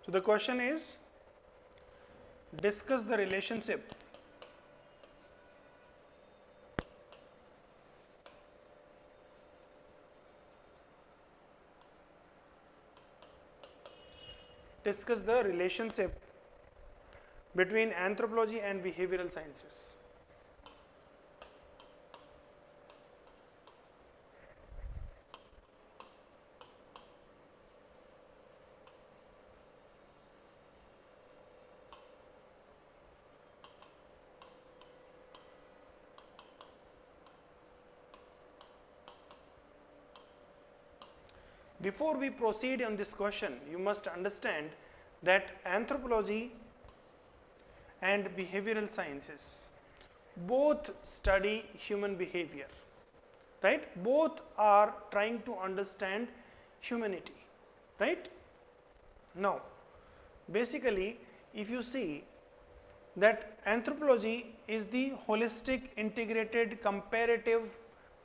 So the question is, discuss the relationship between anthropology and behavioral sciences. Before we proceed on this question, you must understand that anthropology and behavioral sciences both study human behavior, right? Both are trying to understand humanity, right? Now, basically, if you see that anthropology is the holistic, integrated, comparative,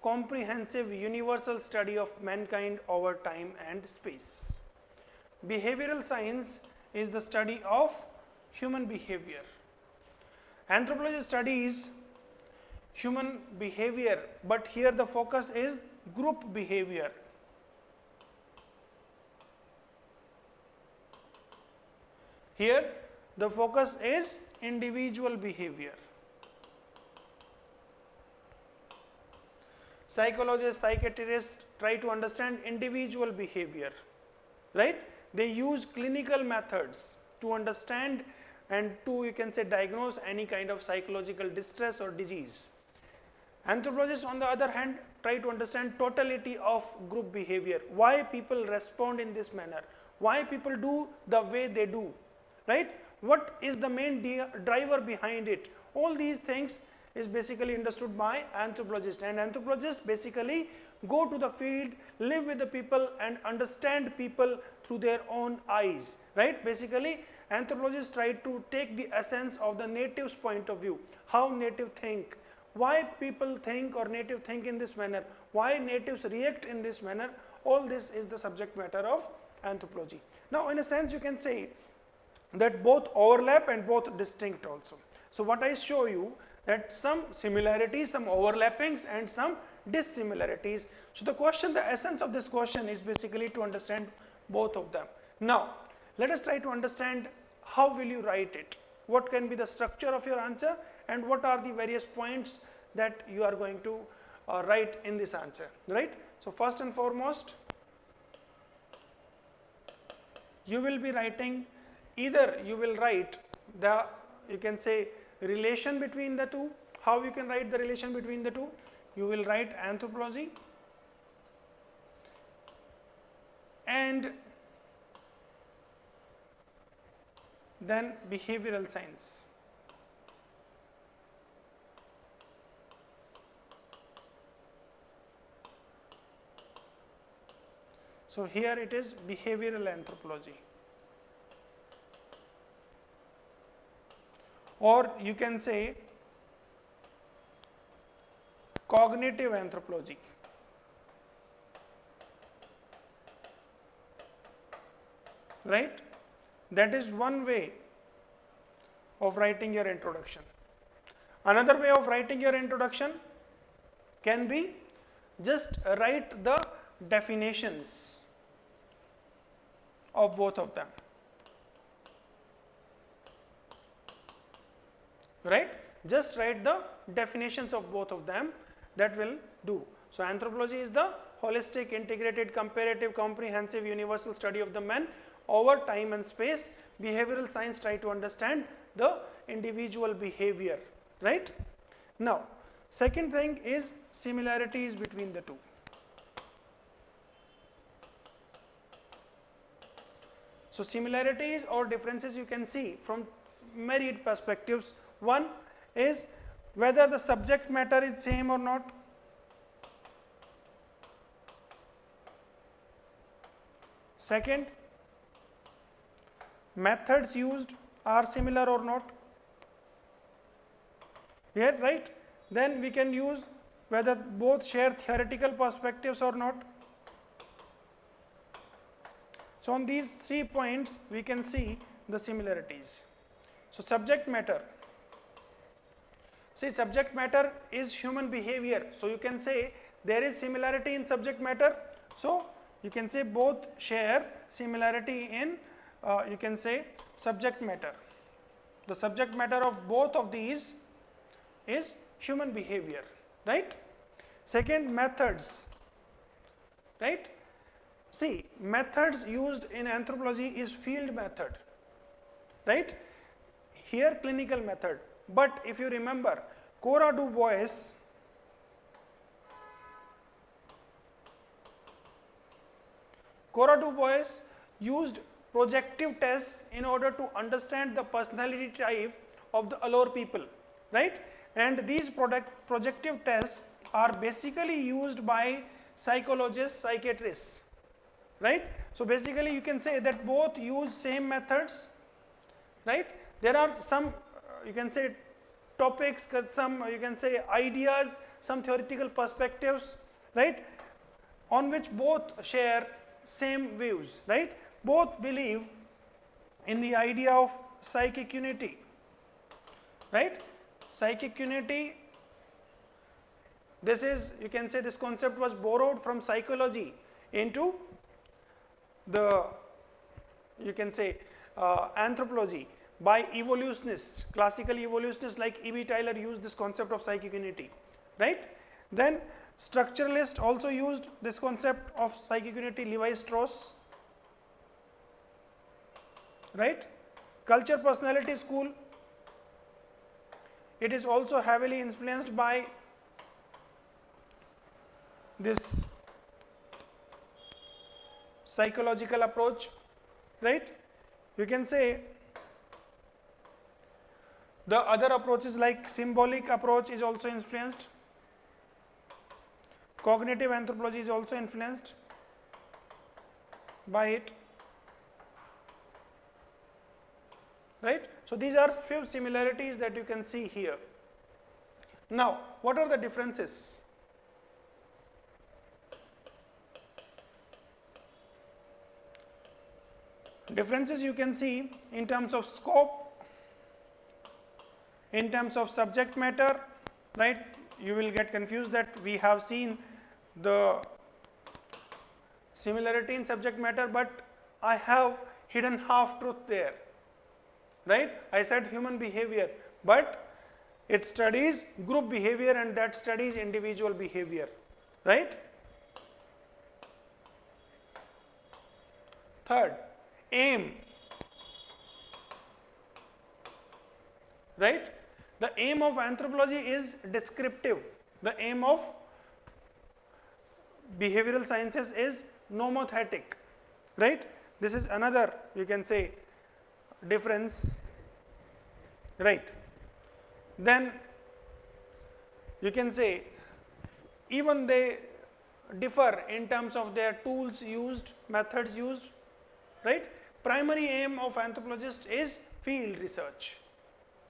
comprehensive, universal study of mankind over time and space. Behavioral science is the study of human behavior. Anthropology studies human behavior, but here the focus is group behavior. Here the focus is individual behavior. Psychologists, psychiatrists try to understand individual behavior, right? They use clinical methods to understand and to, you can say, diagnose any kind of psychological distress or disease. Anthropologists, on the other hand, try to understand totality of group behavior, why people respond in this manner, why people do the way they do, right? What is the main driver behind it? All these things is basically understood by anthropologists, and anthropologists basically go to the field, live with the people and understand people through their own eyes, right? Basically, anthropologists try to take the essence of the native's point of view, how native think, why people think or native think in this manner, why natives react in this manner. All this is the subject matter of anthropology. Now, in a sense, you can say that both overlap and both distinct also. So what I show you, that some similarities, some overlappings and some dissimilarities. So the question, the essence of this question is basically to understand both of them. Now, let us try to understand how will you write it, what can be the structure of your answer, and what are the various points that you are going to write in this answer, right? So first and foremost, you will be writing, either you will write the, you can say, relation between the two. How you can write the relation between the two? You will write anthropology and then behavioral science. So here it is behavioral anthropology. Or you can say cognitive anthropology. Right? That is one way of writing your introduction. Another way of writing your introduction can be just write the definitions of both of them. Right? Just write the definitions of both of them, that will do. So anthropology is the holistic, integrated, comparative, comprehensive, universal study of the man over time and space. Behavioral science try to understand the individual behavior, right? Now, second thing is similarities between the two. So similarities or differences you can see from myriad perspectives. One is whether the subject matter is same or not. Second, methods used are similar or not. Here, right? Then we can use whether both share theoretical perspectives or not. So on these 3 points we can see the similarities. So subject matter. See, subject matter is human behavior. So you can say there is similarity in subject matter. So you can say both share similarity in you can say subject matter. The subject matter of both of these is human behavior, right? Second, methods, right? See, methods used in anthropology is field method, right? Here clinical method. But if you remember, Cora Du Bois used projective tests in order to understand the personality type of the Allure people, right? And these projective tests are basically used by psychologists, psychiatrists, right? So basically you can say that both use same methods, right? There are some you can say topics, some you can say ideas, some theoretical perspectives, right, on which both share same views, right? Both believe in the idea of psychic unity, right? Psychic unity, this is you can say this concept was borrowed from psychology into the you can say anthropology by evolutionists, classical evolutionists like E.B. Tylor used this concept of psychic unity, right? Then structuralists also used this concept of psychic unity, Levi Strauss, right? Culture personality school, it is also heavily influenced by this psychological approach, right? You can say the other approaches like symbolic approach is also influenced. Cognitive anthropology is also influenced by it, right? So these are few similarities that you can see here. Now, what are the differences? Differences you can see in terms of scope, in terms of subject matter, right? You will get confused that we have seen the similarity in subject matter, but I have hidden half truth there, right? I said human behavior, but it studies group behavior and that studies individual behavior, right? Third, aim, right? The aim of anthropology is descriptive. The aim of behavioral sciences is nomothetic, right? This is another you can say difference, right? Then you can say even they differ in terms of their tools used, methods used, right? Primary aim of anthropologists is field research,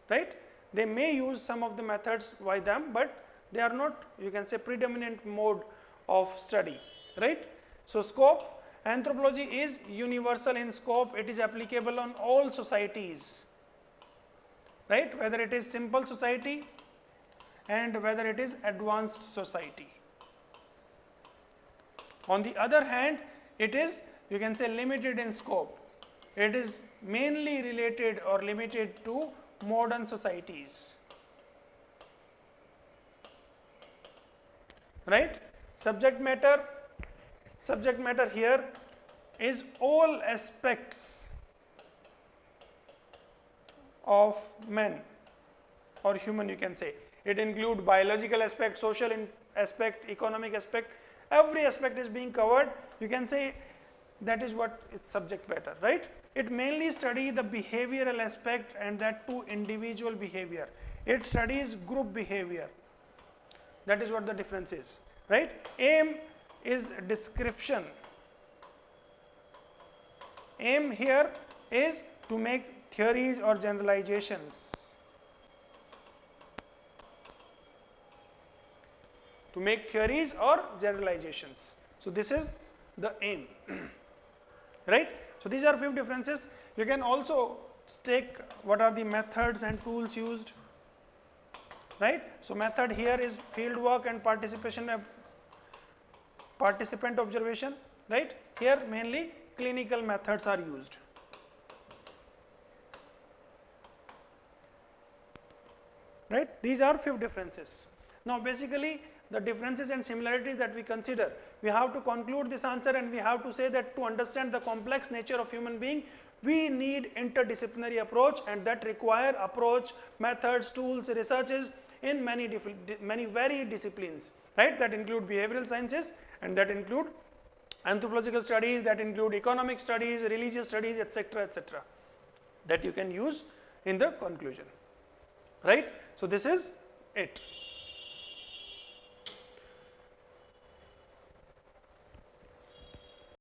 right? They may use some of the methods by them, but they are not you can say predominant mode of study, right? So scope, anthropology is universal in scope, it is applicable on all societies, right? Whether it is simple society and whether it is advanced society. On the other hand, it is you can say limited in scope. It is mainly related or limited to modern societies, right? Subject matter here is all aspects of men or human you can say. It includes biological aspect, social aspect, economic aspect, every aspect is being covered. You can say that is what is subject matter, right? It mainly studies the behavioral aspect and that too individual behavior. It studies group behavior. That is what the difference is, right? Aim is description. Aim here is to make theories or generalizations. To make theories or generalizations. So this is the aim. right. So these are few differences. You can also take what are the methods and tools used, right. So method here is field work and participant observation, right. Here mainly clinical methods are used. Right, these are few differences. Now basically the differences and similarities that we consider, we have to conclude this answer and we have to say that to understand the complex nature of human being, we need interdisciplinary approach, and that require approach, methods, tools, researches in many varied disciplines, right, that include behavioral sciences and that include anthropological studies, that include economic studies, religious studies, etc., etc., that you can use in the conclusion, right. So this is it.